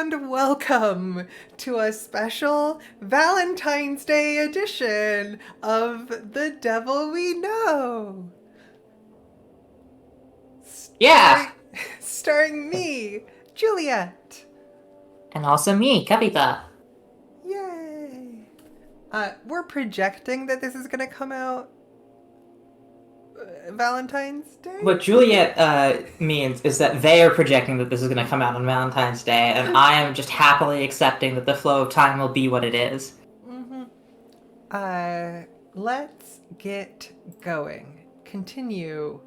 and welcome to a special Valentine's Day edition of The Devil We Know. Yeah, Starring me, Juliet. and also me, Kavita. Yay! We're projecting that this is gonna come out Valentine's Day? What Juliet means is that they are projecting that this is going to come out on Valentine's Day, and I am just happily accepting that the flow of time will be what it is. Mm-hmm. Let's get going. Continue.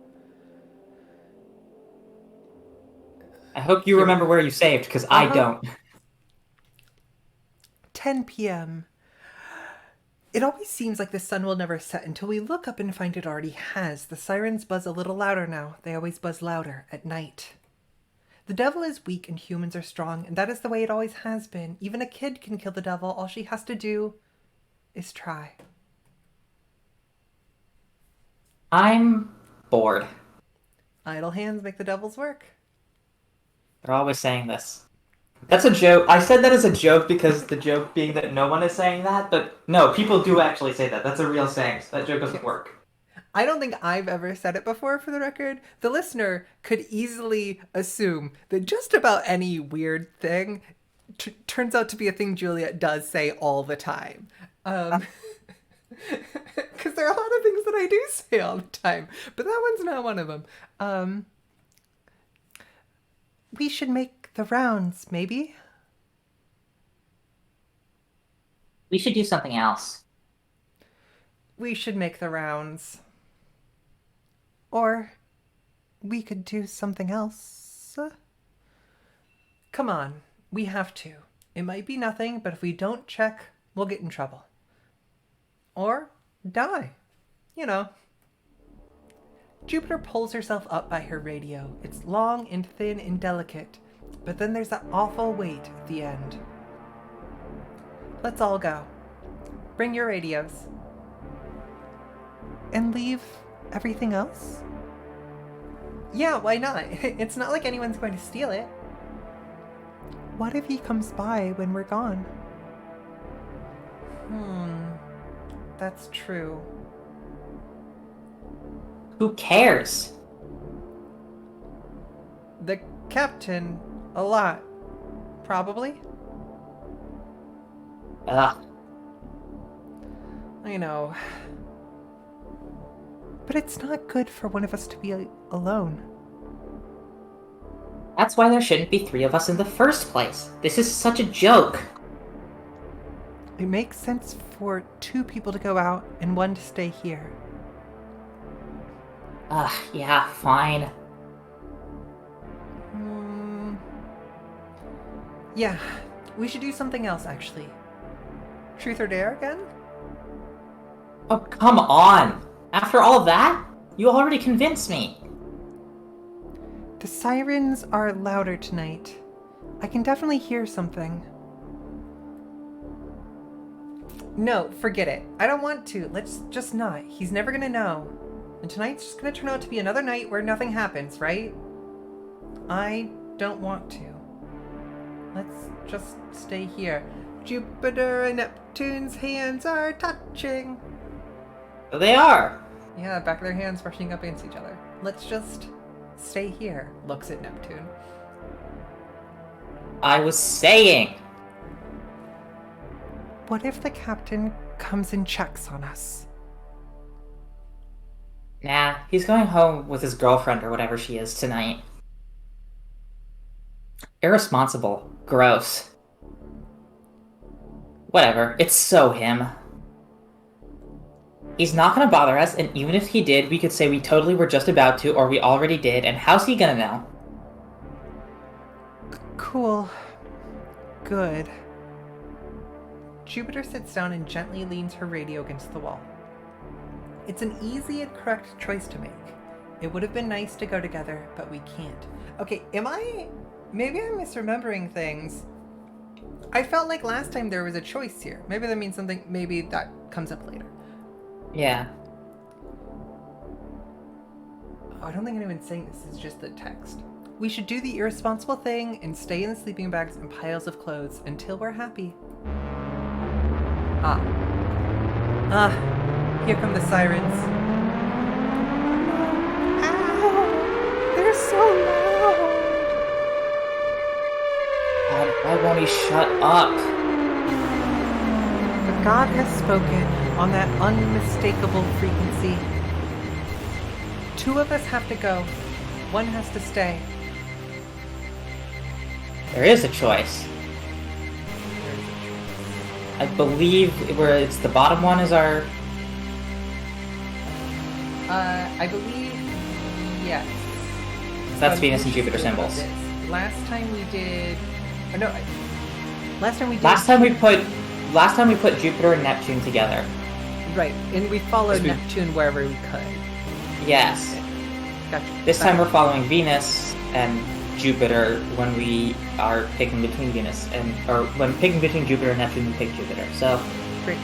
I hope you Here. remember where you saved, because I don't. 10 p.m. It always seems like the sun will never set until we look up and find it already has. The sirens buzz a little louder now. They always buzz louder at night. The devil is weak and humans are strong, and that is the way it always has been. Even a kid can kill the devil. All she has to do is try. I'm bored. Idle hands make the devil's work. They're always saying this. That's a joke. I said that as a joke because the joke being that no one is saying that, but no, people do actually say that. That's a real saying. So that joke doesn't work. I don't think I've ever said it before, for the record. The listener could easily assume that just about any weird thing turns out to be a thing Juliet does say all the time. Because there are a lot of things that I do say all the time, but that one's not one of them. We should make the rounds, maybe? We should do something else. We should make the rounds. Or we could do something else. Come on, we have to. It might be nothing, but if we don't check, we'll get in trouble. Or die. You know. Jupiter pulls herself up by her radio. It's long and thin and delicate, but then there's that awful weight at the end. Let's all go. Bring your radios. And leave everything else? Yeah, why not? It's not like anyone's going to steal it. What if he comes by when we're gone? That's true. Who cares? The captain, a lot. Probably. Ugh. I know. But it's not good for one of us to be alone. That's why there shouldn't be three of us in the first place. This is such a joke. It makes sense for two people to go out and one to stay here. Yeah, fine. Yeah, we should do something else, actually. Truth or dare again? Oh, come on! After all that? You already convinced me. The sirens are louder tonight. I can definitely hear something. No, forget it. I don't want to. Let's just not. He's never gonna know. And tonight's just gonna turn out to be another night where nothing happens, right? I don't want to. Let's just stay here. Jupiter and Neptune's hands are touching. They are. Yeah, back of their hands brushing up against each other. Let's just stay here. Looks at Neptune. I was saying. What if the captain comes and checks on us? Nah, he's going home with his girlfriend or whatever she is tonight. Irresponsible. Gross. Whatever, it's so him. He's not gonna bother us, and even if he did, we could say we totally were just about to, or we already did, and how's he gonna know? Cool. Good. Jupiter sits down and gently leans her radio against the wall. It's an easy and correct choice to make. It would have been nice to go together, but we can't. Okay, maybe I'm misremembering things. I felt like last time there was a choice here. Maybe that means something, maybe that comes up later. Yeah. Oh, I don't think anyone's saying this is just the text. We should do the irresponsible thing and stay in the sleeping bags and piles of clothes until we're happy. Here come the sirens. Ow! They're so loud! God, why won't he shut up? But God has spoken on that unmistakable frequency. 2 of us have to go. 1 has to stay. There is a choice. I believe where it's the bottom one is our... I believe, yes. That's Venus and Jupiter symbols. Last time we did... Or no, last time we did... Last time we put Jupiter and Neptune together. Right, and we followed Neptune wherever we could. Yes. Gotcha. This time we're following Venus and Jupiter when we are picking between Venus and... Or when picking between Jupiter and Neptune, we pick Jupiter, so... Great.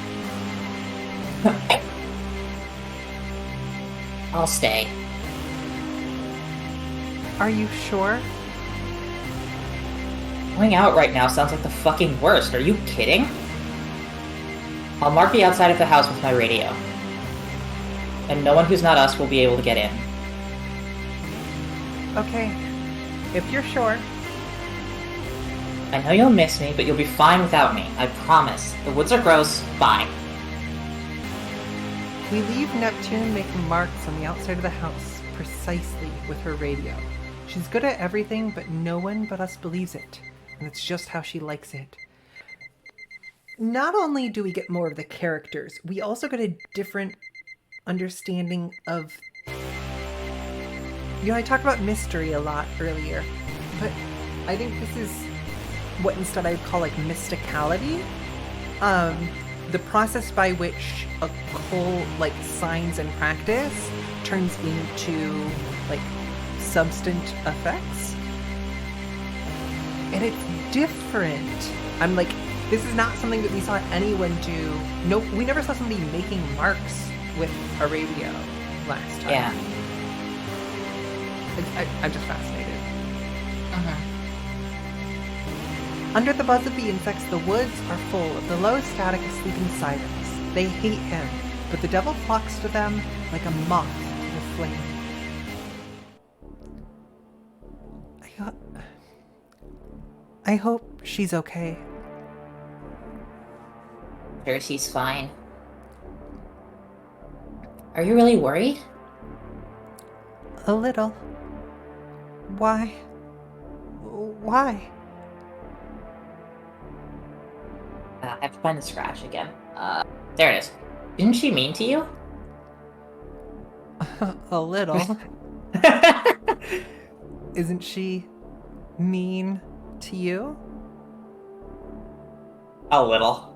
I'll stay. Are you sure? Going out right now sounds like the fucking worst. Are you kidding? I'll mark the outside of the house with my radio. And no one who's not us will be able to get in. Okay. If you're sure. I know you'll miss me, but you'll be fine without me. I promise. The woods are gross. Bye. We leave Neptune making marks on the outside of the house, precisely with her radio. She's good at everything, but no one but us believes it. And it's just how she likes it. Not only do we get more of the characters, we also get a different understanding of... You know, I talked about mystery a lot earlier, but I think this is what instead I'd call like mysticality. The process by which occult like science and practice turns into like substantive effects. And it's different. I'm like, this is not something that we saw anyone do. No, we never saw somebody making marks with a radio last time. Yeah. I'm just fascinated. Under the buzz of the insects, the woods are full of the low static of sleeping sirens. They hate him, but the devil flocks to them like a moth to the flame. I hope she's okay. Sure, she's fine. Are you really worried? A little. Why? Why? I have to find the scratch again. There it is. Didn't she mean to you? A little. Isn't she mean to you? A little.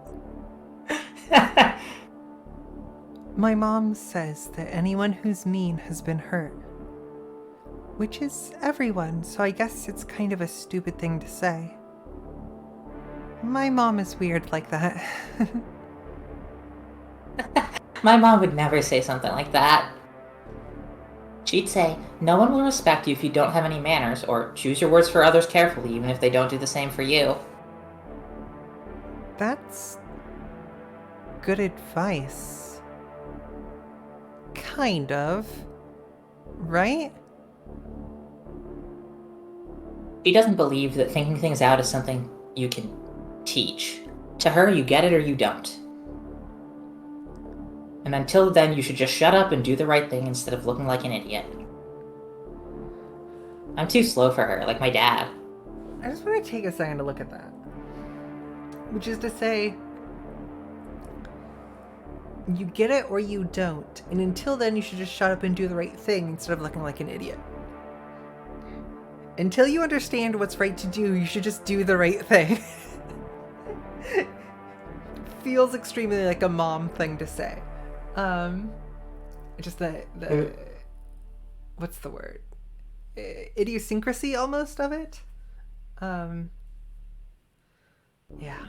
My mom says that anyone who's mean has been hurt. Which is everyone, so I guess it's kind of a stupid thing to say. My mom is weird like that. My mom would never say something like that. She'd say, no one will respect you if you don't have any manners, or choose your words for others carefully, even if they don't do the same for you. That's good advice. Kind of. Right? She doesn't believe that thinking things out is something you can teach. To her, you get it or you don't. And until then, you should just shut up and do the right thing instead of looking like an idiot. I'm too slow for her, like my dad. I just want to take a second to look at that. Which is to say, you get it or you don't. And until then, you should just shut up and do the right thing instead of looking like an idiot. Until you understand what's right to do, you should just do the right thing. Feels extremely like a mom thing to say. Just the what's the word? Idiosyncrasy almost of it. Yeah.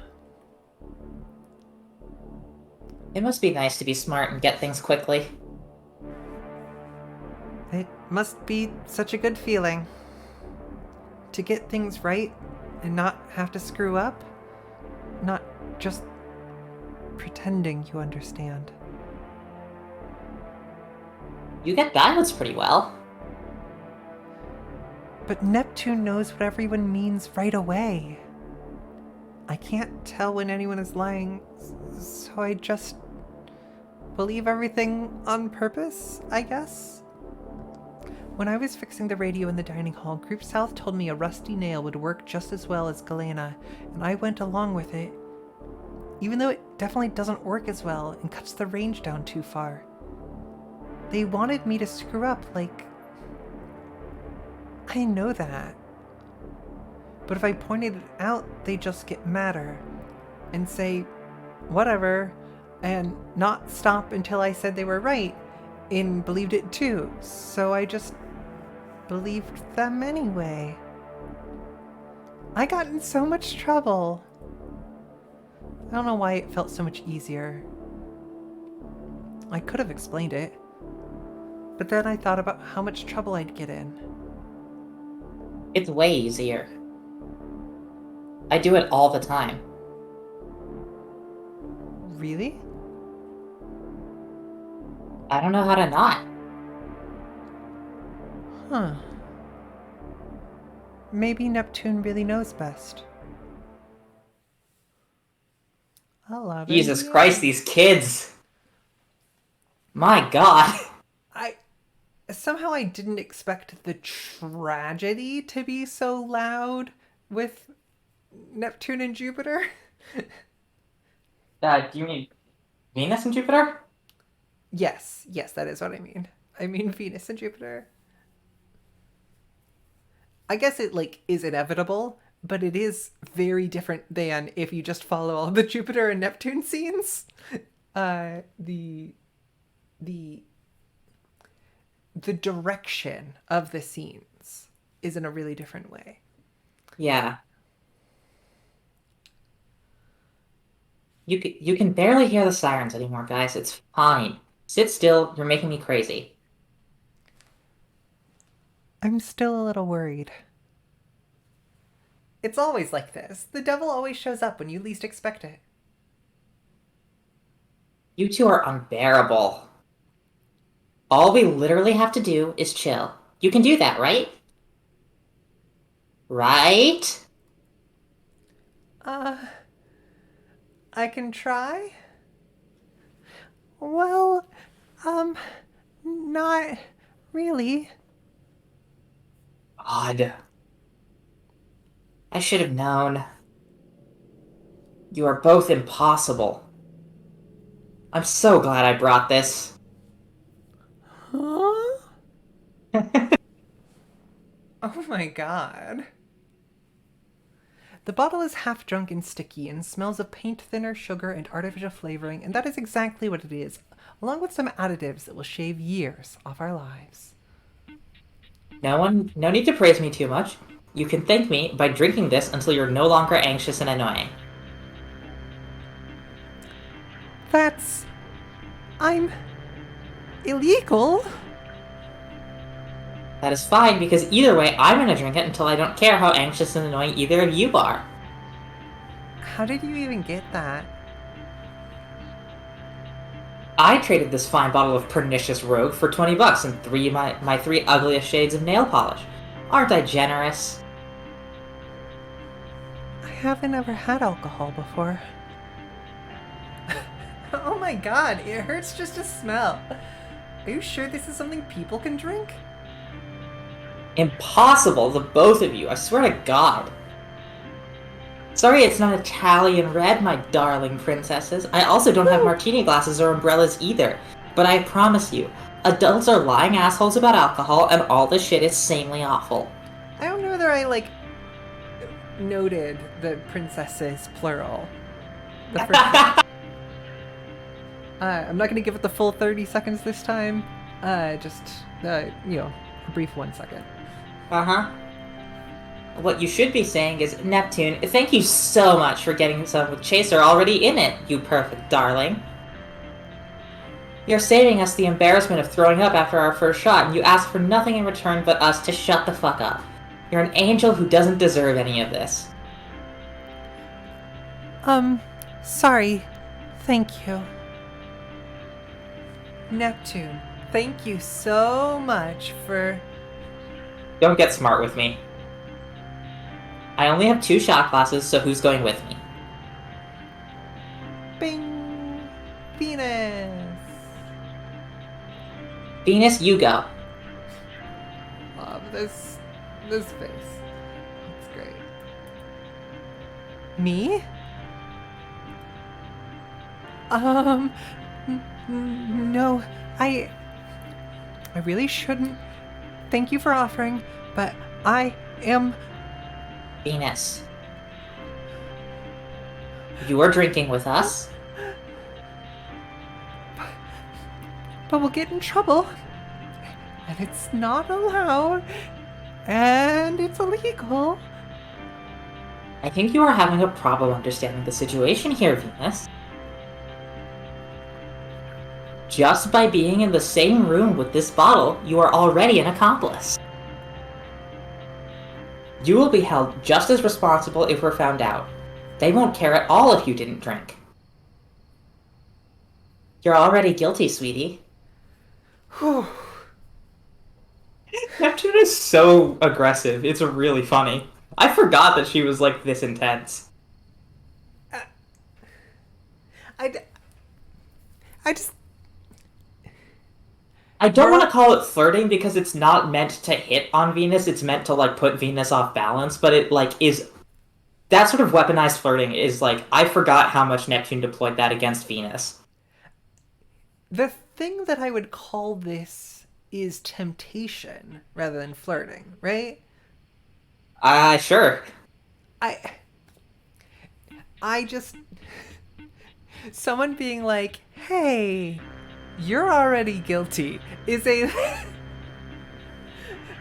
It must be nice to be smart and get things quickly. It must be such a good feeling. to get things right and not have to screw up. Not just pretending you understand. You get balance pretty well. But Neptune knows what everyone means right away. I can't tell when anyone is lying, so I just believe everything on purpose, I guess? When I was fixing the radio in the dining hall, Group South told me a rusty nail would work just as well as Galena, and I went along with it. Even though it definitely doesn't work as well and cuts the range down too far. They wanted me to screw up, like... I know that. But if I pointed it out, they'd just get madder and say, whatever, and not stop until I said they were right and believed it too. So I just believed them anyway. I got in so much trouble. I don't know why it felt so much easier. I could have explained it, but then I thought about how much trouble I'd get in. It's way easier. I do it all the time. Really? I don't know how to not. Huh. Maybe Neptune really knows best. I love it. Jesus Christ, these kids! My god! Somehow I didn't expect the tragedy to be so loud with Neptune and Jupiter. Do you mean Venus and Jupiter? Yes, that is what I mean. I mean Venus and Jupiter. I guess it, is inevitable, but it is very different than if you just follow all the Jupiter and Neptune scenes. The direction of the scenes is in a really different way. Yeah. You can barely hear the sirens anymore, guys. It's fine. Sit still. You're making me crazy. I'm still a little worried. It's always like this. The devil always shows up when you least expect it. You two are unbearable. All we literally have to do is chill. You can do that, right? Right? I can try? Well, not really. Odd. I should have known. You are both impossible. I'm so glad I brought this. Huh? Oh my god. The bottle is half drunk and sticky and smells of paint thinner, sugar, and artificial flavoring, and that is exactly what it is, along with some additives that will shave years off our lives. No need to praise me too much. You can thank me by drinking this until you're no longer anxious and annoying. I'm illegal. That is fine, because either way, I'm gonna drink it until I don't care how anxious and annoying either of you are. How did you even get that? I traded this fine bottle of pernicious rogue for 20 bucks and my three ugliest shades of nail polish. Aren't I generous? I haven't ever had alcohol before. Oh my god, it hurts just to smell. Are you sure this is something people can drink? Impossible, the both of you, I swear to God. Sorry it's not Italian red, my darling princesses. I also don't have martini glasses or umbrellas either. But I promise you, adults are lying assholes about alcohol, and all this shit is sanely awful. I don't know whether I, noted the princesses, plural. The first I'm not gonna give it the full 30 seconds this time. Just, a brief 1 second. Uh-huh. What you should be saying is, Neptune, thank you so much for getting some with Chaser already in it, you perfect darling. You're saving us the embarrassment of throwing up after our first shot, and you ask for nothing in return but us to shut the fuck up. You're an angel who doesn't deserve any of this. Sorry. Thank you. Neptune, thank you so much for... Don't get smart with me. I only have 2 shot classes, so who's going with me? Bing! Venus! Venus, you go. Love this face. It's great. Me? No, I really shouldn't. Thank you for offering, but I am... Venus. You are drinking with us? But we'll get in trouble. And it's not allowed. And it's illegal. I think you are having a problem understanding the situation here, Venus. Just by being in the same room with this bottle, you are already an accomplice. You will be held just as responsible if we're found out. They won't care at all if you didn't drink. You're already guilty, sweetie. Whew. Neptune is so aggressive. It's really funny. I forgot that she was like this intense. I don't want to call it flirting because it's not meant to hit on Venus. It's meant to like put Venus off balance, but it like is that sort of weaponized flirting is like I forgot how much Neptune deployed that against Venus. The thing that I would call this is temptation rather than flirting, right? Sure. I just someone being like, "Hey, you're already guilty," is a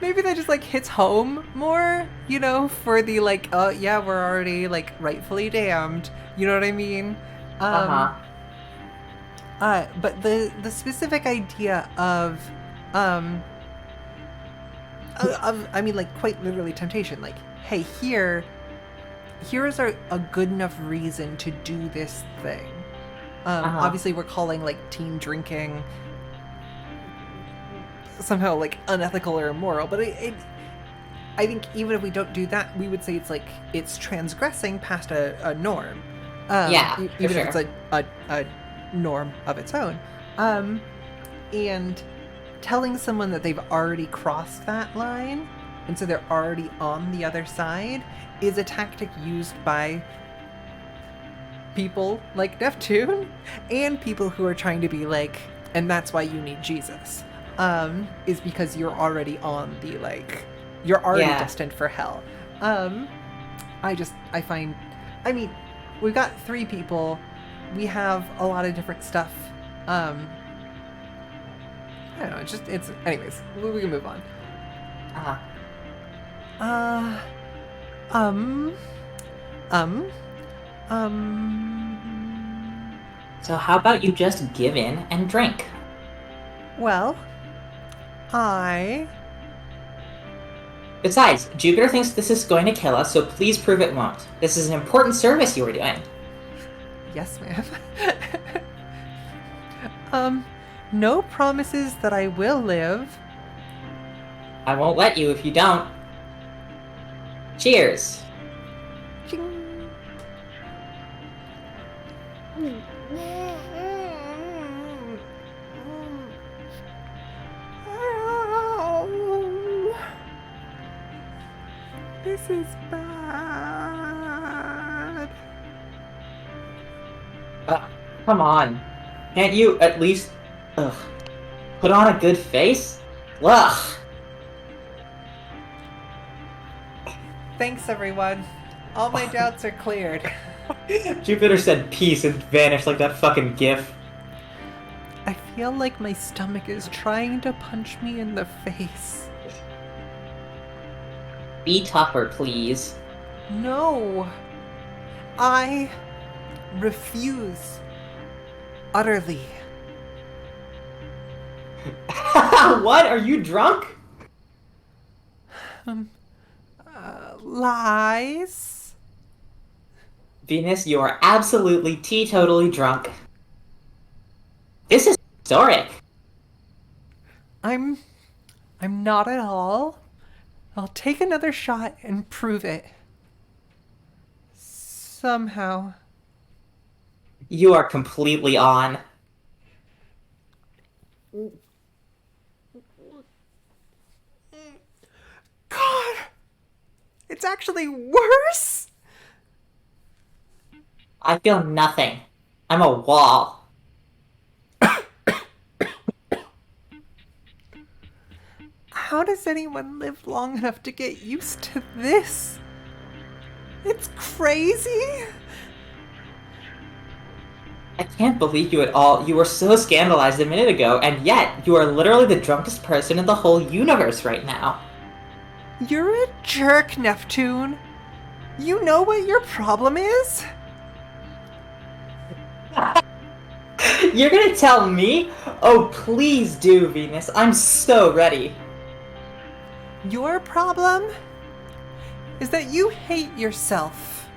maybe that just like hits home more, you know, for the like, oh yeah, we're already like rightfully damned. You know what I mean? But the specific idea of I mean, like quite literally temptation. Like, hey, here's a good enough reason to do this thing. Obviously, we're calling like teen drinking somehow like unethical or immoral, but I think even if we don't do that, we would say it's like it's transgressing past a norm. Even if it's a norm of its own. And telling someone that they've already crossed that line, and so they're already on the other side, is a tactic used by people like Neptune and people who are trying to be like, and that's why you need Jesus, is because you're already on the like, you're already destined for hell. I find, I mean, we've got 3 people, we have a lot of different stuff. I don't know, it's anyways, we can move on. So how about you just give in and drink? Well, Besides, Jupiter thinks this is going to kill us, so please prove it won't. This is an important service you are doing. Yes, ma'am. No promises that I will live. I won't let you if you don't. Cheers. Ching. This is bad. Come on. Can't you at least put on a good face? Ugh. Thanks, everyone. All my doubts are cleared. Jupiter said peace and vanished like that fucking gif. I feel like my stomach is trying to punch me in the face. Be tougher, please. No. I refuse. Utterly. What? Are you drunk? Lies. Venus, you are absolutely teetotally drunk. This is historic. I'm not at all. I'll take another shot and prove it. Somehow. You are completely on. God! It's actually worse! I feel nothing. I'm a wall. How does anyone live long enough to get used to this? It's crazy! I can't believe you at all. You were so scandalized a minute ago, and yet you are literally the drunkest person in the whole universe right now. You're a jerk, Neptune. You know what your problem is? You're gonna tell me? Oh, please do, Venus. I'm so ready. Your problem is that you hate yourself.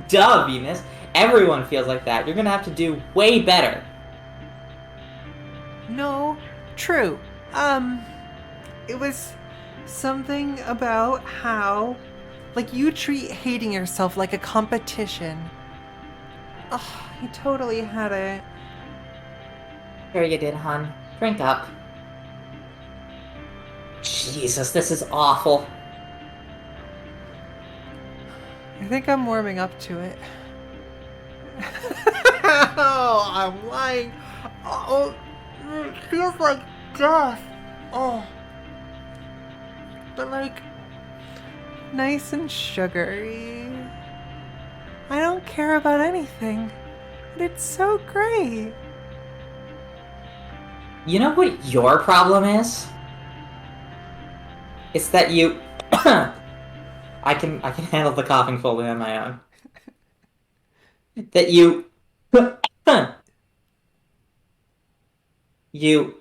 Duh, Venus. Everyone feels like that. You're gonna have to do way better. No, true. It was something about how, like, you treat hating yourself like a competition. Ugh, you totally had it. Sure you did, hon. Drink up. Jesus, this is awful. I think I'm warming up to it. Oh, I'm lying. Oh, it feels like death. Oh. But like, nice and sugary. I don't care about anything. And it's so great. You know what your problem is? It's that you... I can handle the coughing fully on my own. That you... you...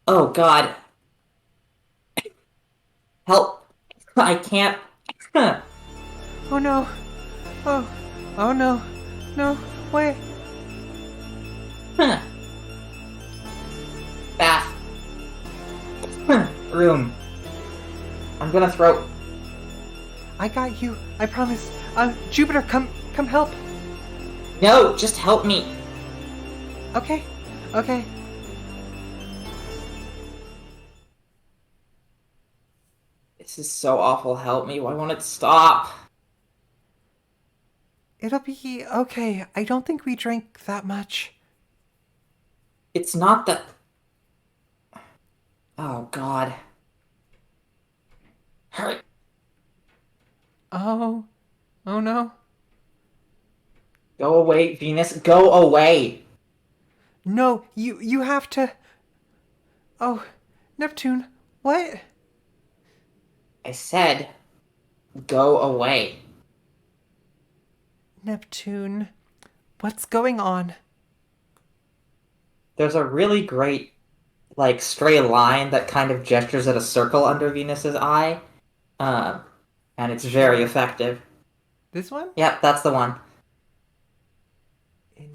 Oh, God. Help. I can't... Oh no. Oh no. No, wait. Bath. Room. I'm gonna throw... I got you. I promise. Jupiter, come help. No, just help me. Okay. This is so awful. Help me. Why won't it stop? It'll be okay. I don't think we drank that much. It's not that... Oh, God. Hurry. Oh no. Go away, Venus. Go away. No, you have to. Oh, Neptune, what? I said, go away. Neptune, what's going on? There's a really great, like, stray line that kind of gestures at a circle under Venus's eye. And it's very effective. This one? Yep, that's the one.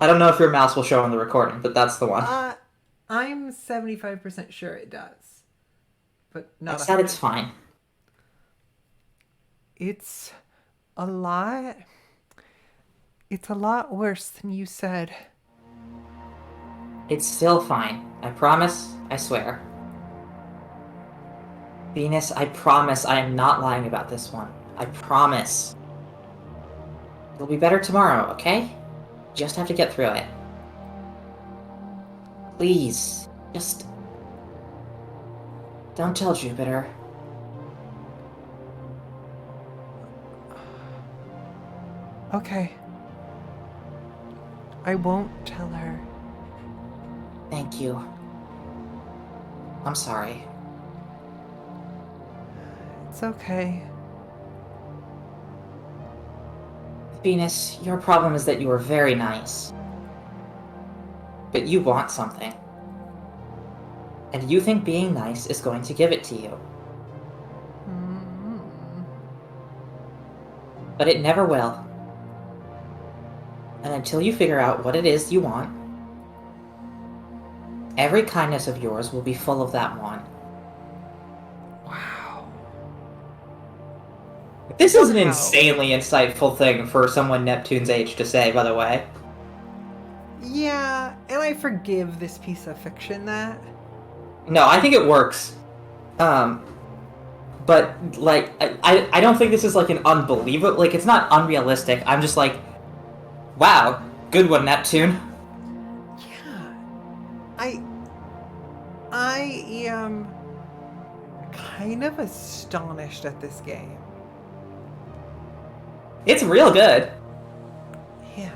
I don't know if your mouse will show on the recording, but that's the one. I'm 75% sure it does. But not I said 100%. it's fine. It's a lot. It's a lot worse than you said. It's still fine. I promise. I swear. Venus, I promise I am not lying about this one. I promise. It'll be better tomorrow, okay? Just have to get through it. Please, just... don't tell Jupiter. Okay. I won't tell her. Thank you. I'm sorry. It's okay. Venus, your problem is that you are very nice. But you want something. And you think being nice is going to give it to you. But it never will. And until you figure out what it is you want, every kindness of yours will be full of that want. Wow. This is an Wow. insanely insightful thing for someone Neptune's age to say, by the way. Yeah, and I forgive this piece of fiction that. No, I think it works. But, like, I don't think this is, like, an unbelievable... Like, it's not unrealistic. I'm just like, wow, good one, Neptune. Yeah. I am kind of astonished at this game. It's real good. Yeah.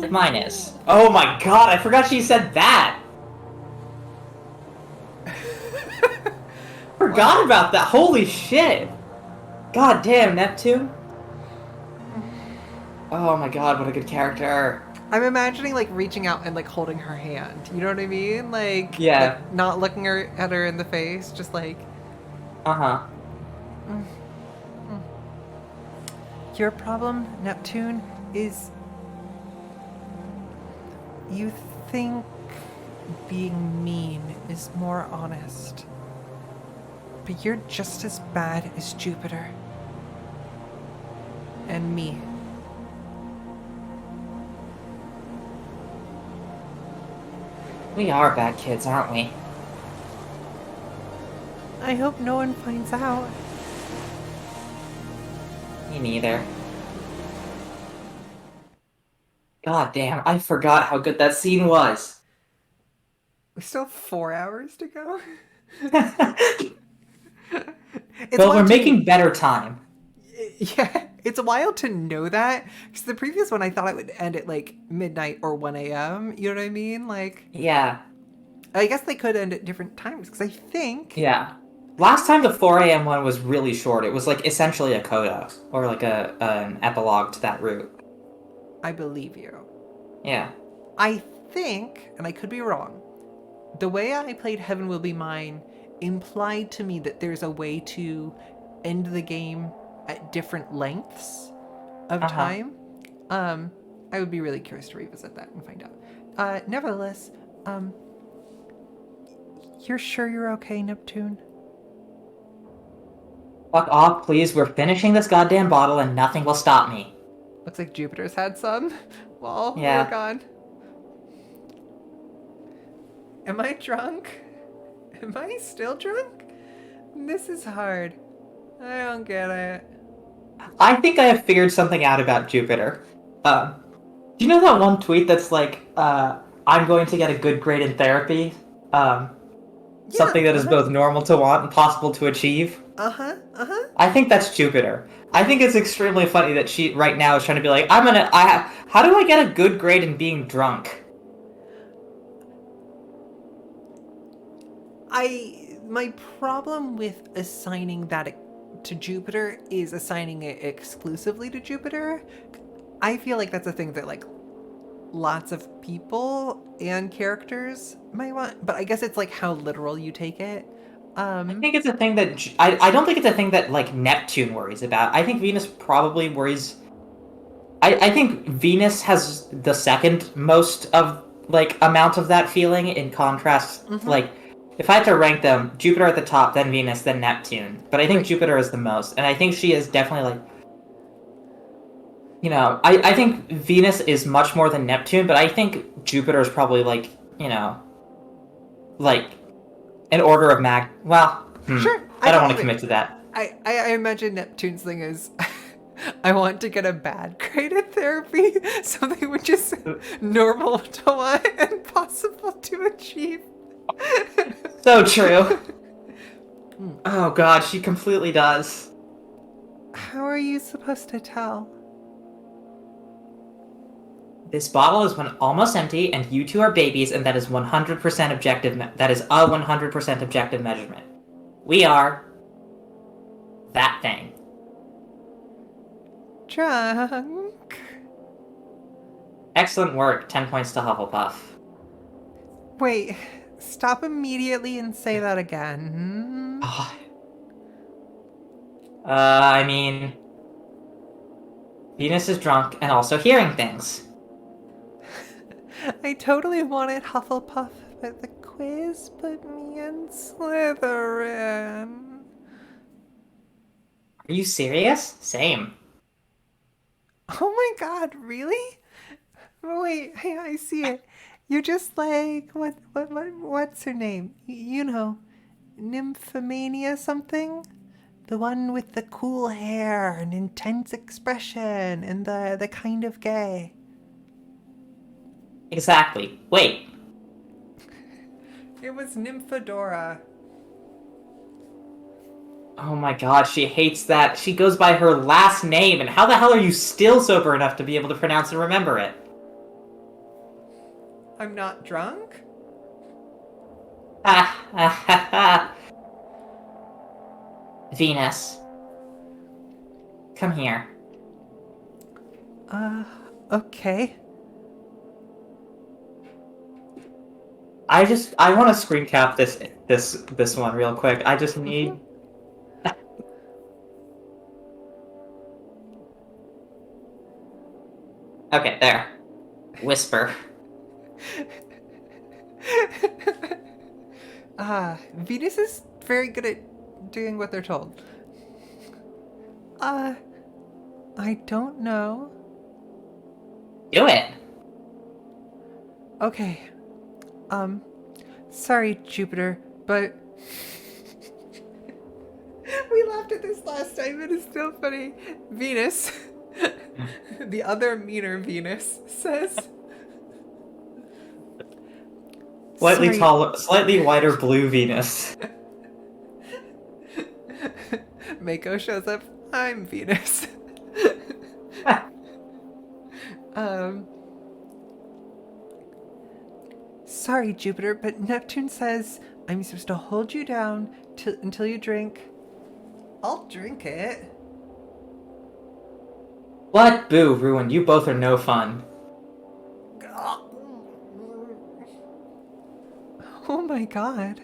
Mine is. Oh my god, I forgot she said that! Forgot about that. Holy shit. God damn, Neptune. Oh my god, what a good character. I'm imagining like reaching out and like holding her hand. You know what I mean? Like, Yeah. like, not looking at her in the face, just like Uh-huh. your problem, Neptune, is you think being mean is more honest. But you're just as bad as Jupiter. And me. We are bad kids, aren't we? I hope no one finds out. Me neither. God damn, I forgot how good that scene was. We still have 4 hours to go. Well, we're wild to- making better time. Yeah, it's wild to know that. Because the previous one, I thought it would end at like midnight or 1 a.m. You know what I mean? Like, Yeah. I guess they could end at different times. Because I think. Yeah. Last time the 4 a.m. one was really short. It was like essentially a coda. Or like an epilogue to that route. I believe you. Yeah. I think, and I could be wrong, the way I played Heaven Will Be Mine implied to me that there's a way to end the game at different lengths of time. I would be really curious to revisit that and find out. Nevertheless, you're sure you're okay, Neptune? Fuck off, please. We're finishing this goddamn bottle and nothing will stop me. Looks like Jupiter's had some while Yeah. we're gone. Am I drunk? Am I still drunk? This is hard. I don't get it. I think I have figured something out about Jupiter. Do you know that one tweet that's like, I'm going to get a good grade in therapy? Something that is both normal to want and possible to achieve? I think that's Jupiter. I think it's extremely funny that she right now is trying to be like, how do I get a good grade in being drunk? My problem with assigning that to Jupiter is assigning it exclusively to Jupiter. I feel like that's a thing that like lots of people and characters might want, but I guess it's like how literal you take it. I think it's a thing that I don't think it's a thing that like Neptune worries about. I think Venus probably worries. I think Venus has the second most of like amount of that feeling. In contrast, like if I had to rank them, Jupiter at the top, then Venus, then Neptune. But I think Jupiter is the most, and I think she is definitely like. You know, I think Venus is much more than Neptune, but I think Jupiter is probably like, you know, like an order of Well, Sure. I don't want to commit to that. I imagine Neptune's thing is I want to get a bad grade in therapy, something which is normal to want and possible to achieve. So true. Oh god, she completely does. How are you supposed to tell? This bottle is almost empty, and you two are babies, and that is 100% objective. That is a 100% objective measurement. We are that thing. Drunk. Excellent work. 10 points to Hufflepuff. Wait, stop immediately and say that again. I mean, Venus is drunk and also hearing things. I totally wanted Hufflepuff, but the quiz put me in Slytherin. Are you serious? Same. Oh my god, really? Wait, hey, I see it. You're just like what's her name? You know, Nymphomania something? The one with the cool hair and intense expression and the kind of gay. Exactly. Wait, It was Nymphadora. oh my god, she hates that. She goes by her last name, and how the hell are you still sober enough to be able to pronounce and remember it? I'm not drunk? Ha ha ha ha. Venus, come here. Okay. I want to screen cap this one real quick. I just need. Okay, there. Whisper. Venus is very good at doing what they're told. I don't know. Do it. Okay. Sorry, Jupiter, but we laughed at this last time. It is still funny. Venus, the other meaner Venus, says. Slightly Sorry. taller, slightly whiter blue Venus. Mako shows up. I'm Venus. um. Sorry, Jupiter, but Neptune says I'm supposed to hold you down until you drink. I'll drink it. What? Boo, ruined. You both are no fun. Oh my god.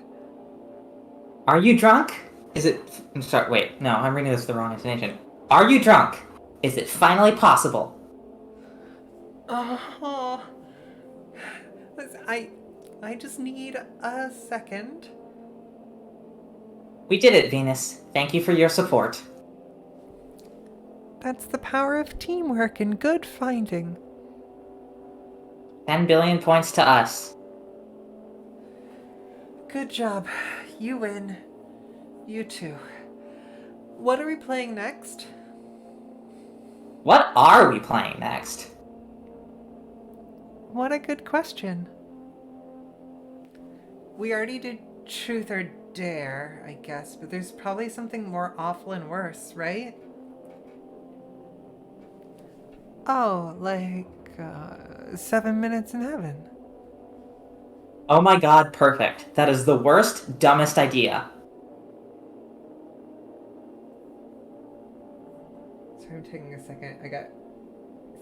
Are you drunk? Is it... I'm sorry, wait. No, I'm reading this with the wrong intonation. Are you drunk? Is it finally possible? Oh. I just need a second. We did it, Venus. Thank you for your support. That's the power of teamwork and good finding. 10 billion points to us. Good job. You win. You too. What are we playing next? What are we playing next? What a good question. We already did Truth or Dare, I guess, but there's probably something more awful and worse, right? Oh, like 7 Minutes in Heaven. Oh my god, perfect. That is the worst, dumbest idea. Sorry, I'm taking a second. I got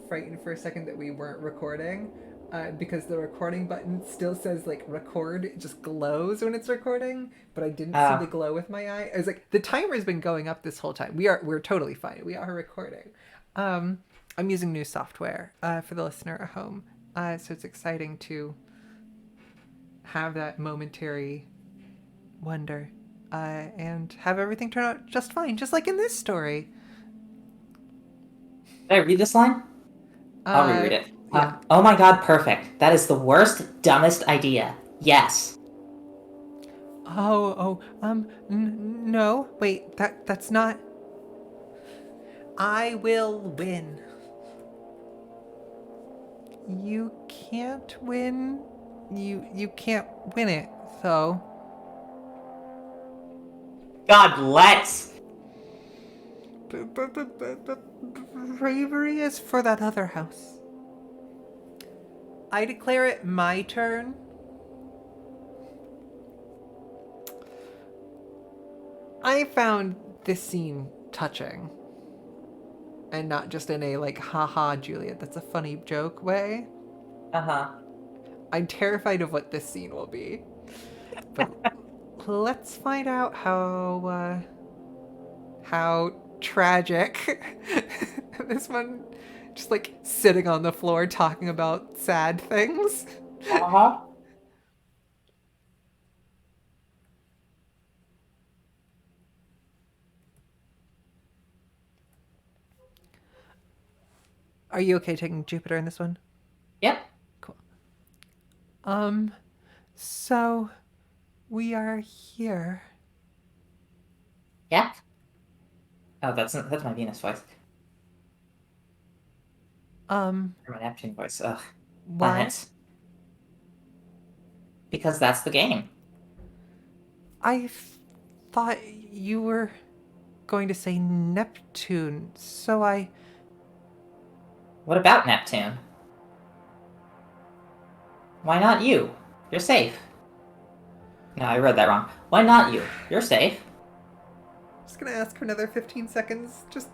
frightened for a second that we weren't recording. Because the recording button still says like record, it just glows when it's recording, but I didn't see the glow with my eye. I was like, the timer's been going up this whole time. We're totally fine. We are recording. I'm using new software for the listener at home, so it's exciting to have that momentary wonder and have everything turn out just fine, just like in this story. Did I read this line? I'll reread it. Yeah. Oh my god, perfect. That is the worst, dumbest idea. Yes. No. Wait, that's not. I will win. You can't win. You can't win it, though. God, let's. Bravery is for that other house. I declare it my turn. I found this scene touching. And not just in a like, haha, Juliet, that's a funny joke way. Uh-huh. I'm terrified of what this scene will be. But let's find out how tragic. This one just like sitting on the floor talking about sad things. Uh-huh. Are you okay taking Jupiter in this one? Yep. Cool. So we are here. Yep. Oh, that's my Venus voice. Um, Or my Neptune voice. Ugh. why? Planets. Because that's the game. I thought you were going to say Neptune, so I. What about Neptune? Why not you? You're safe. No, I read that wrong. Why not you? You're safe. Just gonna ask for another 15 seconds. Just.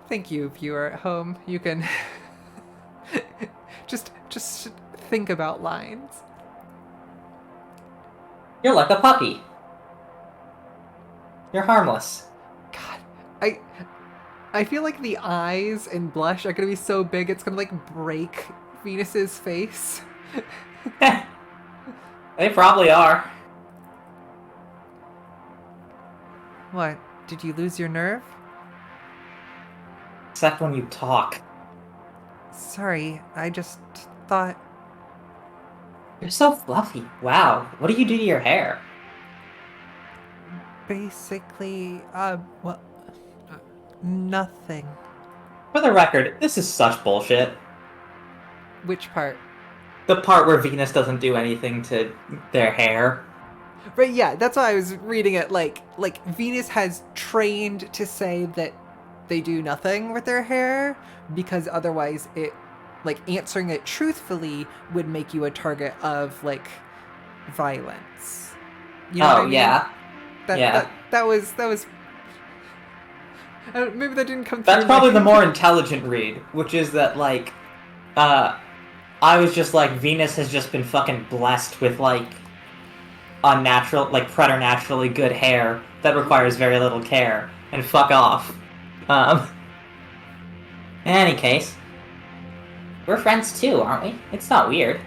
Thank you, viewer at home. You can just think about lines. You're like a puppy. You're harmless. God, I feel like the eyes and blush are gonna be so big it's gonna like break Venus's face. They probably are. What? Did you lose your nerve? Except when you talk. Sorry, I just thought. You're so fluffy. Wow. What do you do to your hair? Basically, well, nothing. For the record, this is such bullshit. Which part? The part where Venus doesn't do anything to their hair. Right, yeah, that's why I was reading it like Venus has trained to say that they do nothing with their hair because otherwise it like answering it truthfully would make you a target of like violence. You know what I mean? Yeah. That was maybe that didn't come through. That's probably the more intelligent read, which is that, like, I was just like, Venus has just been fucking blessed with, like, unnatural, like, preternaturally good hair that requires very little care, and fuck off. In any case, we're friends too, aren't we? It's not weird.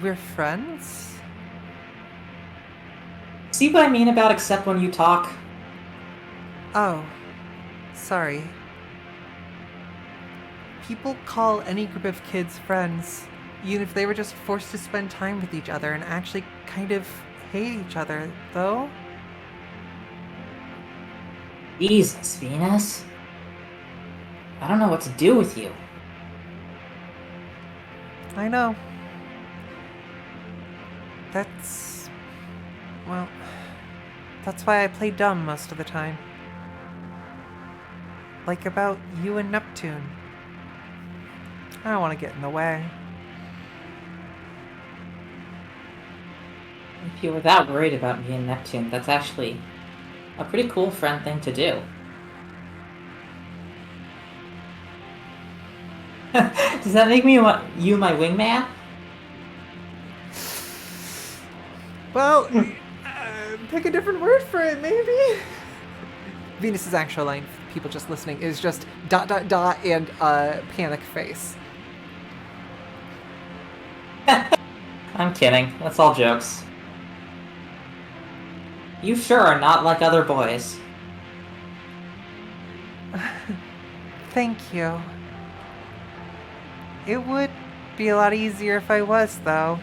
We're friends? See what I mean about except when you talk? Oh, sorry. People call any group of kids friends, even if they were just forced to spend time with each other and actually kind of hate each other, though. Jesus, Venus. I don't know what to do with you. I know. Well, that's why I play dumb most of the time. Like about you and Neptune. I don't want to get in the way. If you were that worried about me and Neptune, that's actually a pretty cool friend thing to do. Does that make me you my wingman? Well, pick a different word for it, maybe? Venus's actual line, for people just listening, is just ... and panic face. I'm kidding. That's all jokes. You sure are not like other boys. Thank you. It would be a lot easier if I was, though.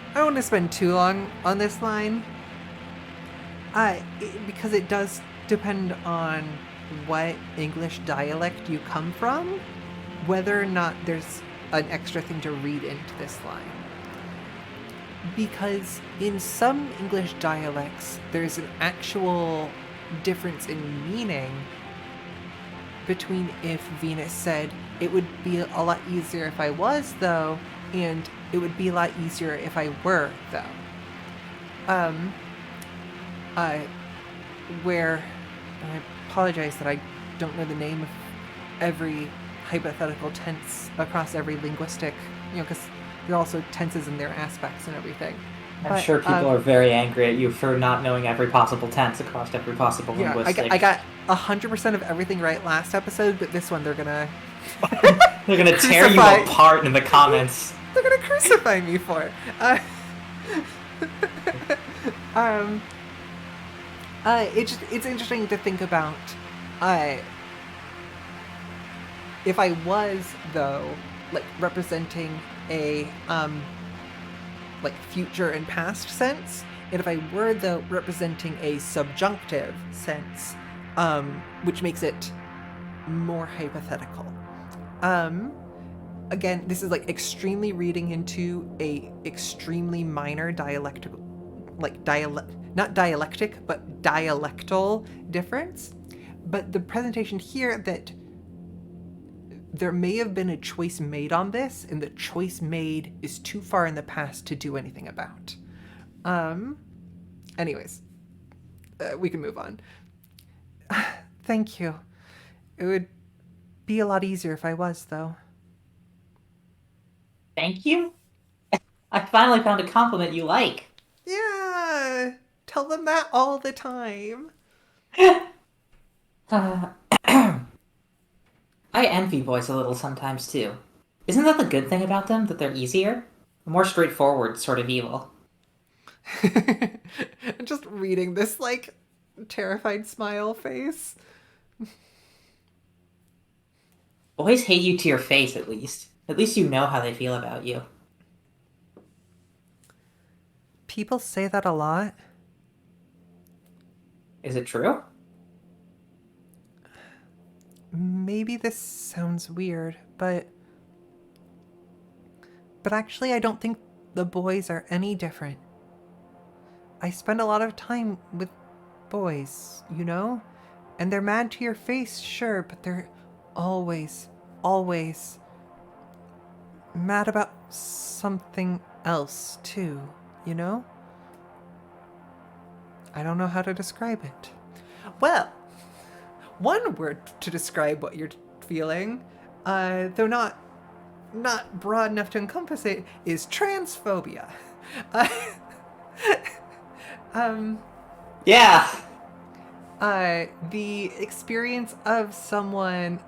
I don't want to spend too long on this line. Because it does depend on what English dialect you come from, whether or not there's an extra thing to read into this line. Because in some English dialects, there's an actual difference in meaning between if Venus said, it would be a lot easier if I was, though, and it would be a lot easier if I were, though. uh, where, and I apologize that I don't know the name of every hypothetical tense across every linguistic, because there are also tenses in their aspects and everything. I'm sure people are very angry at you for not knowing every possible tense across every possible linguistic. I got 100% of everything right last episode, but this one they're gonna they're gonna tear you apart in the comments. They're gonna crucify me for it. It's interesting to think about. If I was, though, like representing a like future and past sense, and if I were, though, representing a subjunctive sense, which makes it more hypothetical. Again, this is like extremely reading into a extremely minor dialectical, not dialectic, but dialectal difference. But the presentation here that there may have been a choice made on this, and the choice made is too far in the past to do anything about. Anyways, we can move on. Thank you. It would be a lot easier if I was, though. Thank you? I finally found a compliment you like. Yeah, tell them that all the time. I envy boys a little sometimes, too. Isn't that the good thing about them, that they're easier? A more straightforward sort of evil. Just reading this, like, terrified smile face. Boys hate you to your face, at least. At least you know how they feel about you. People say that a lot. Is it true? Maybe this sounds weird, but actually I don't think the boys are any different. I spend a lot of time with boys, and they're mad to your face, sure, but they're always mad about something else too, I don't know how to describe it. Well, one word to describe what you're feeling, though not broad enough to encompass it, is transphobia. Yeah. The experience of someone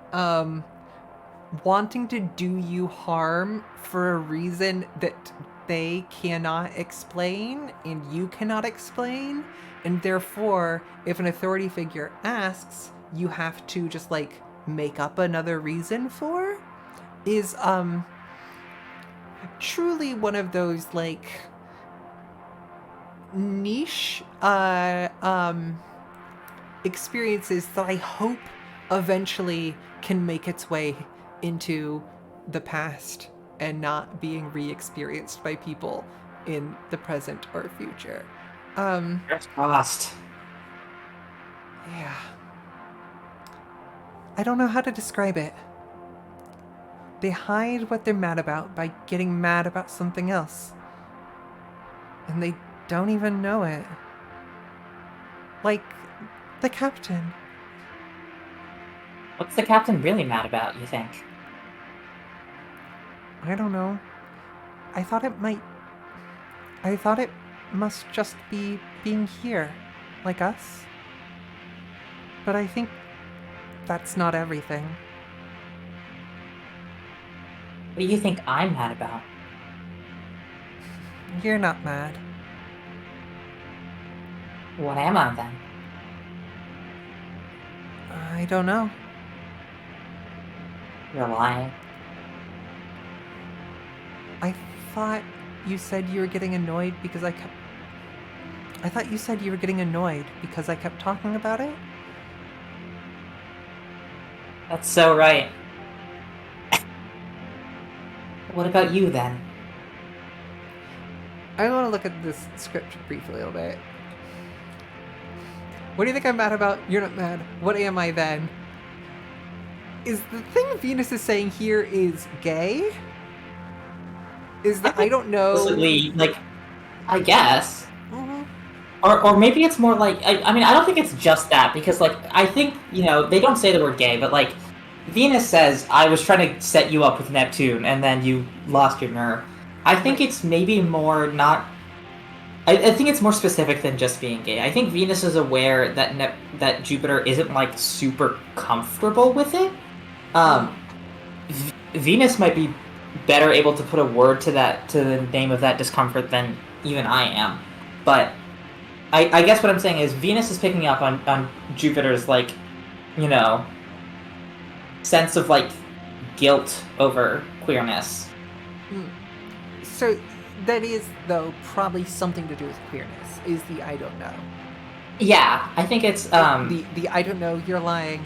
wanting to do you harm for a reason that they cannot explain and you cannot explain, and therefore, if an authority figure asks, you have to just like make up another reason for, is truly one of those like niche experiences that I hope eventually can make its way into the past and not being re-experienced by people in the present or future. It's lost. Yeah. I don't know how to describe it. They hide what they're mad about by getting mad about something else. And they don't even know it. Like the captain. What's the captain really mad about, you think? I don't know. I thought it must just be being here, like us. But I think that's not everything. What do you think I'm mad about? You're not mad. What am I then? I don't know. You're lying. I thought you said you were getting annoyed because I thought you said you were getting annoyed because I kept talking about it? That's so right. What about you, then? I want to look at this script briefly a little bit. What do you think I'm mad about? You're not mad. What am I then? Is the thing Venus is saying here is gay? Is that I don't know. Explicitly, like, I guess. Mhm. or maybe it's more like I mean I don't think it's just that because like I think they don't say that we're gay, but like Venus says I was trying to set you up with Neptune and then you lost your nerve. I think Right. it's maybe more not. I think it's more specific than just being gay. I think Venus is aware that Jupiter isn't like super comfortable with it. Mm. Um, Venus might be better able to put a word to the name of that discomfort than even I am. But I guess what I'm saying is Venus is picking up on Jupiter's like, you know, sense of like guilt over queerness. So that is, though, probably something to do with queerness, is the I don't know. Yeah, I think it's The I don't know, you're lying.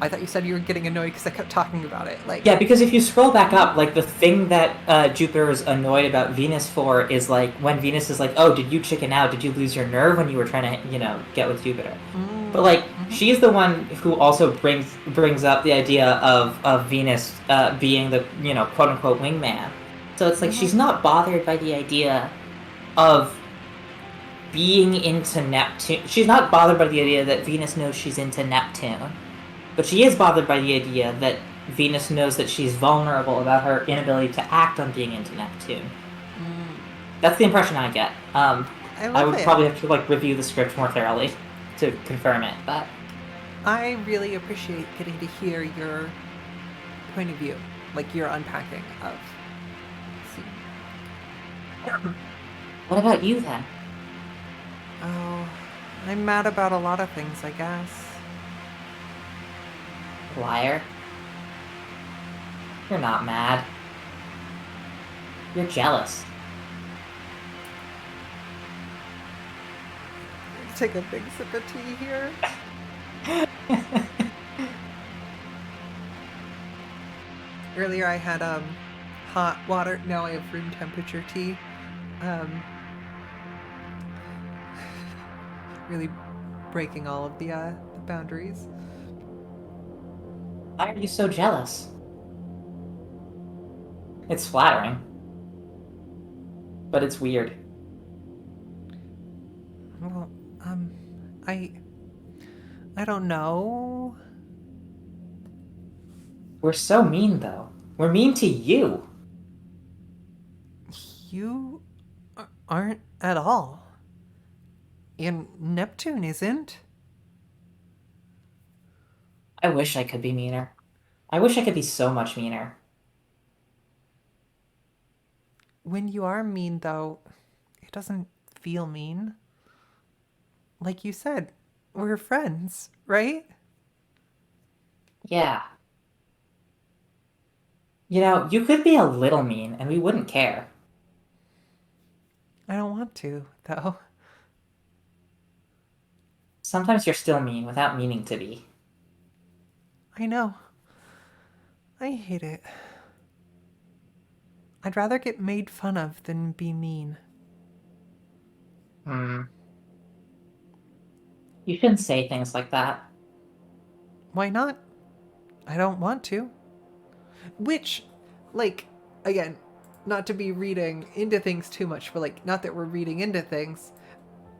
I thought you said you were getting annoyed because I kept talking about it. Like, yeah, because if you scroll back up, like the thing that Jupiter is annoyed about Venus for is like when Venus is like, "Oh, did you chicken out? Did you lose your nerve when you were trying to, get with Jupiter?" But like, she's the one who also brings up the idea of Venus being the quote unquote wingman. So it's like she's not bothered by the idea of being into Neptune. She's not bothered by the idea that Venus knows she's into Neptune. But she is bothered by the idea that Venus knows that she's vulnerable about her inability to act on being into Neptune. That's the impression I get. I I love would it. probably have to like review the script more thoroughly to confirm it, but I really appreciate getting to hear your point of view, like your unpacking of. what about you then? Oh, I'm mad about a lot of things, I guess. Liar. You're not mad. You're jealous. Take a big sip of tea here. Earlier I had hot water. Now I have room temperature tea. Really breaking all of the boundaries. Why are you so jealous? It's flattering. But it's weird. Well, I don't know. We're so mean, though. We're mean to you. You aren't at all. And Neptune isn't. I wish I could be meaner. I wish I could be so much meaner. When you are mean, though, it doesn't feel mean. Like you said, we're friends, right? Yeah. You could be a little mean and we wouldn't care. I don't want to, though. Sometimes you're still mean without meaning to be. I know. I hate it. I'd rather get made fun of than be mean. Hmm. You shouldn't say things like that. Why not? I don't want to. Which, like, again, not to be reading into things too much, but like, not that we're reading into things.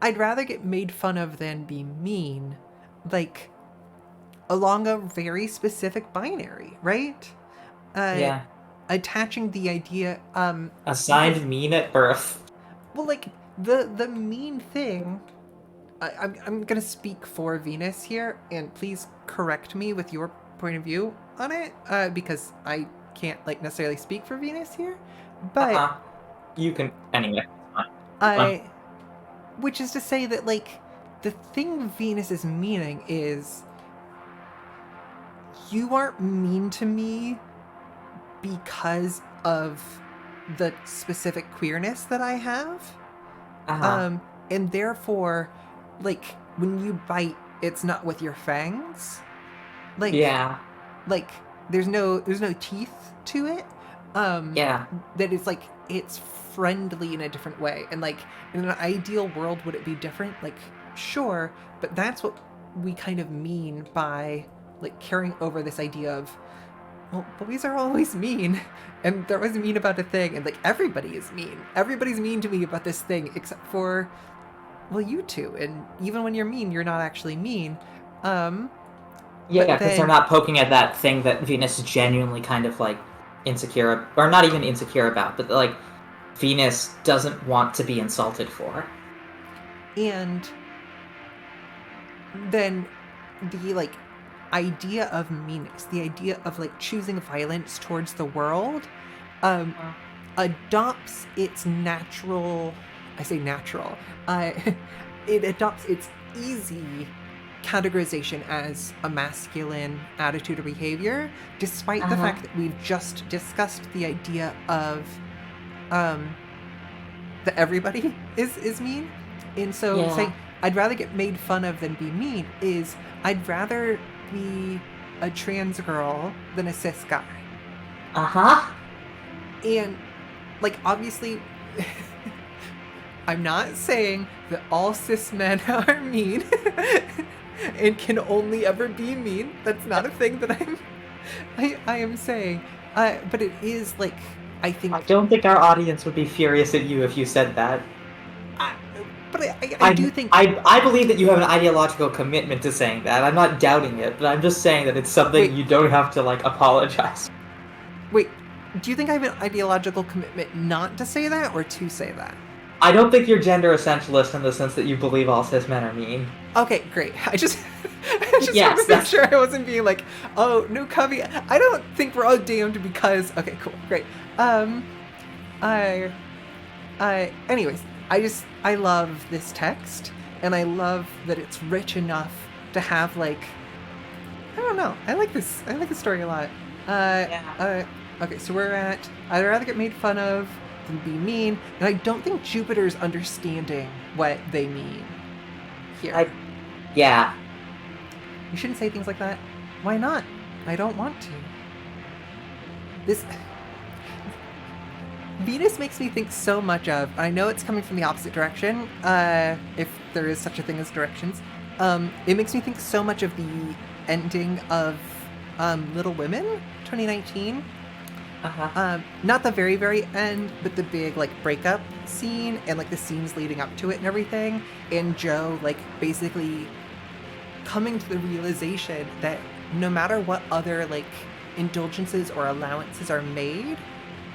I'd rather get made fun of than be mean. Like, along a very specific binary, right? Uh, Yeah. Attaching the idea, Assigned mean at birth. well, like, the mean thing. I'm gonna speak for Venus here, and please correct me with your point of view on it, because I can't like necessarily speak for Venus here, but Uh-huh. You can anyway. I, which is to say that like the thing Venus is meaning is you aren't mean to me because of the specific queerness that I have. Uh-huh. And therefore, like when you bite, it's not with your fangs. Like, Yeah. like there's no teeth to it. Yeah. That is like it's friendly in a different way. And like in an ideal world, would it be different? Like, sure, but that's what we kind of mean by like carrying over this idea of, well, boys are always mean, and they're always mean about a thing, and like everybody is mean. Everybody's mean to me about this thing, except for well, you too. And even when you're mean, you're not actually mean. Yeah, But because then- they're not poking at that thing that Venus is genuinely kind of like insecure, or not even insecure about, but like Venus doesn't want to be insulted for. And then the like idea of meanness, the idea of like choosing violence towards the world, adopts its natural. I say natural. It adopts its easy categorization as a masculine attitude or behavior, despite the fact that we've just discussed the idea of that everybody is mean. And so Yeah. saying I'd rather get made fun of than be mean is I'd rather be a trans girl than a cis guy. And like obviously I'm not saying that all cis men are mean and can only ever be mean. That's not a thing that I am saying. But it is like I think I don't think our audience would be furious at you if you said that. but I do think I believe that you have an ideological commitment to saying that. I'm not doubting it, but I'm just saying that it's something Wait. you don't have to like apologize. Wait, do you think I have an ideological commitment not to say that or to say that? I don't think you're gender essentialist in the sense that you believe all cis men are mean. Okay, great. I just Yes, wanted to make that's- sure I wasn't being like, oh, no cubby. I don't think we're all damned because. Okay, cool, great. Anyways, I love this text, and I love that it's rich enough to have like, I don't know. I like this story a lot. Okay, so we're at I'd rather get made fun of than be mean, and I don't think Jupiter's understanding what they mean here. Yeah. You shouldn't say things like that. Why not? I don't want to. This Venus makes me think so much of. I know it's coming from the opposite direction, if there is such a thing as directions. It makes me think so much of the ending of Little Women, 2019. Not the very, very end, but the big like breakup scene and like the scenes leading up to it and everything. And Joe like basically coming to the realization that no matter what other like indulgences or allowances are made,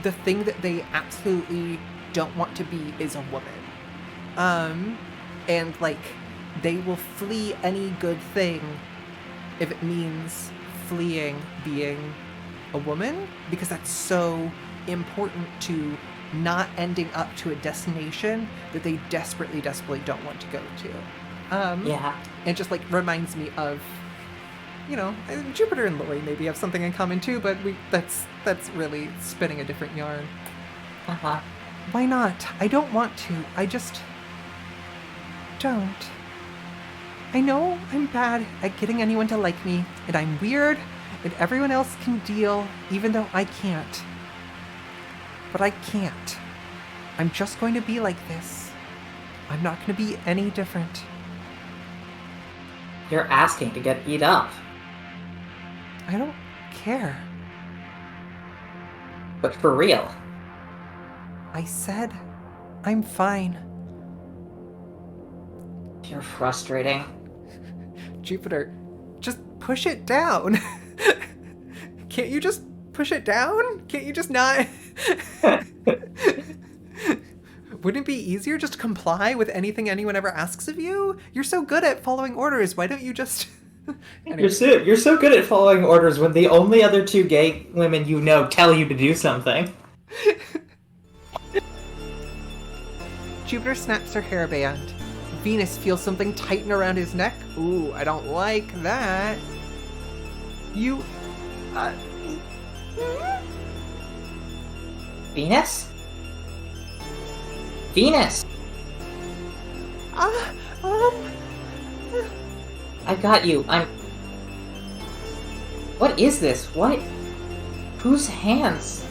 the thing that they absolutely don't want to be is a woman. And like they will flee any good thing if it means fleeing being a woman, because that's so important to not ending up to a destination that they desperately don't want to go to. Yeah. It just like reminds me of, you know, Jupiter and Lori maybe have something in common too, but that's really spinning a different yarn. Why not? I don't want to. I just don't. I know I'm bad at getting anyone to like me, and I'm weird, and everyone else can deal, even though I can't. But I can't. I'm just going to be like this. I'm not going to be any different. You're asking to get beat up. I don't care. But for real. I said I'm fine. You're frustrating. Jupiter, just push it down. Can't you just push it down? Can't you just not? Wouldn't it be easier just to comply with anything anyone ever asks of you? You're so good at following orders. Why don't you just... Anyway. You're so good at following orders when the only other two gay women you know tell you to do something. Jupiter snaps her hairband. Venus feels something tighten around his neck. Ooh, I don't like that. You... Venus? Venus! I got you. What is this? What? Whose hands?